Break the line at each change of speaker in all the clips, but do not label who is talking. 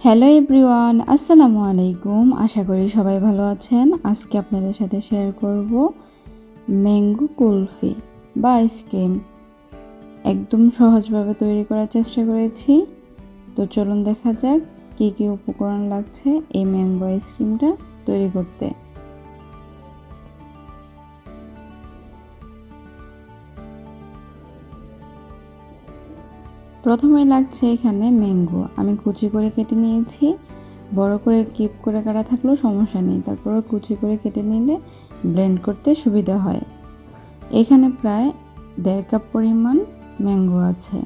Hello everyone, আসসালামু আলাইকুম। আশা করি সবাই ভালো আছেন। আজকে আপনাদের সাথে শেয়ার করব ম্যাঙ্গো কুলফি বা আইসক্রিম। একদম সহজভাবে তৈরি করার চেষ্টা করেছি। তো চলুন দেখা যাক কী কী উপকরণ লাগছে এই ম্যাঙ্গো আইসক্রিমটা তৈরি করতে। প্রথমে লাগছে এখানে ম্যাঙ্গো। আমি কুচি করে কেটে নিয়েছি। বড় করে কিপ করে কাটা থাকলেও সমস্যা নেই, তারপরে কুচি করে কেটে নিলে ব্লেন্ড করতে সুবিধা হয়। এখানে প্রায় 1.5 কাপ পরিমাণ ম্যাঙ্গো আছে।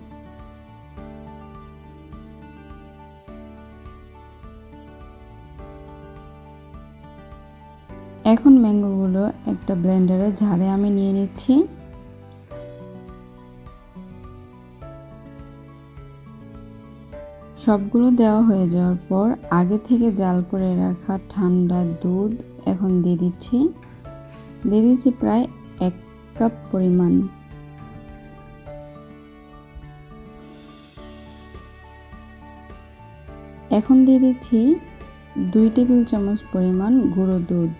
এখন ম্যাঙ্গোগুলো একটা ব্লেন্ডারে ঝাড়ে আমি নিয়ে নিচ্ছি। সবগুলো দেওয়া হয়ে যাওয়ার পর আগে থেকে জাল করে রাখা ঠান্ডা দুধ এখন দিয়ে দিচ্ছি প্রায় 1 কাপ পরিমাণ। এখন দিয়ে দিচ্ছি 2 টেবিল চামচ পরিমাণ গুঁড়ো দুধ।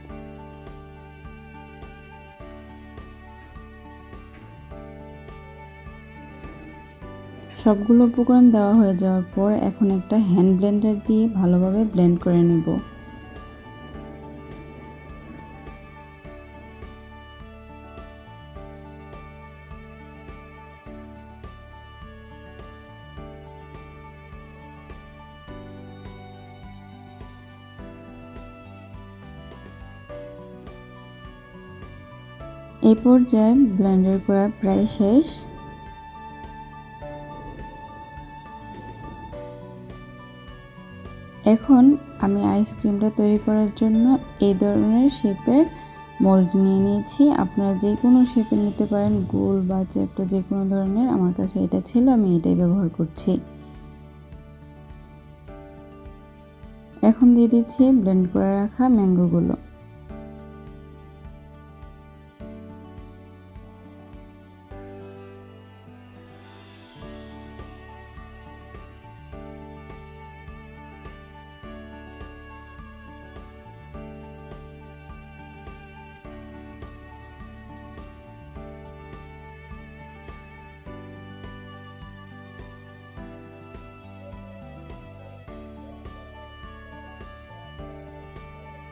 সবগুলো উপকরণ দেওয়া হয়ে যাওয়ার পর এখন একটা হ্যান্ড ব্লেন্ডার দিয়ে ভালোভাবে ব্লেন্ড করে নেব। এই পর্যায়ে ব্লেন্ডার করা প্রায় শেষ। এখন আমি আইসক্রিমটা তৈরি করার জন্য এই ধরনের শেপের মোল্ড নিয়ে নিয়েছি। আপনারা যে কোনো শেপের নিতে পারেন, গোল বা চ্যাপ্টা যে কোনো ধরনের। আমার কাছে এটা ছিল, আমি এটাই ব্যবহার করছি। এখন দিয়ে দিচ্ছি ব্লেন্ড করে রাখা ম্যাঙ্গোগুলো।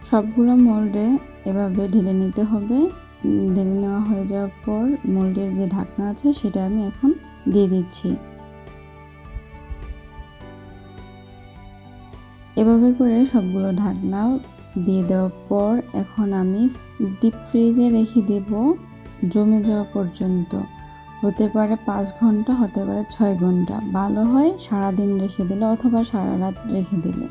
সবগুলো মোল্ডে এভাবে ঢেলে নিতে হবে। ঢেলে নেওয়া হয়ে যাওয়ার পর মোল্ডের যে ঢাকনা আছে সেটা আমি এখন দিয়ে দিচ্ছি। এভাবে করে সবগুলো ঢাকনা দিয়ে দেওয়ার পর এখন আমি ডিপ ফ্রিজে রেখে দেব জমে যাওয়া পর্যন্ত। হতে পারে 5 ঘন্টা, হতে পারে 6 ঘন্টা। ভালো হয় সারাদিন রেখে দিলে অথবা সারা রাত রেখে দিলে।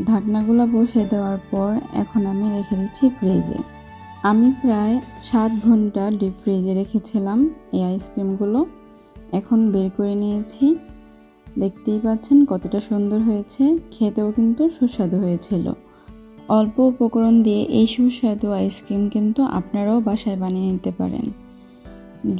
ঢাকনাগুলো বসিয়ে দেওয়ার পর এখন আমি রেখে দিচ্ছি ফ্রিজে। আমি প্রায় 7 ঘন্টা ডিপ ফ্রিজে রেখেছিলাম এই আইসক্রিমগুলো। এখন বের করে নিয়েছি। দেখতেই পাচ্ছেন কতটা সুন্দর হয়েছে, খেতেও কিন্তু সুস্বাদু হয়েছিল। অল্প উপকরণ দিয়ে এই সুস্বাদু আইসক্রিম কিন্তু আপনারাও বাসায় বানিয়ে নিতে পারেন।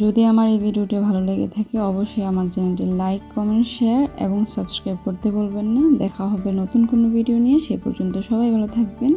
যদি আমার এই ভিডিওটি ভালো লেগে থাকে অবশ্যই আমার চ্যানেলটি লাইক, কমেন্ট, শেয়ার এবং সাবস্ক্রাইব করতে ভুলবেন না। দেখা হবে নতুন কোনো ভিডিও নিয়ে। সে পর্যন্ত সবাই ভালো থাকবেন।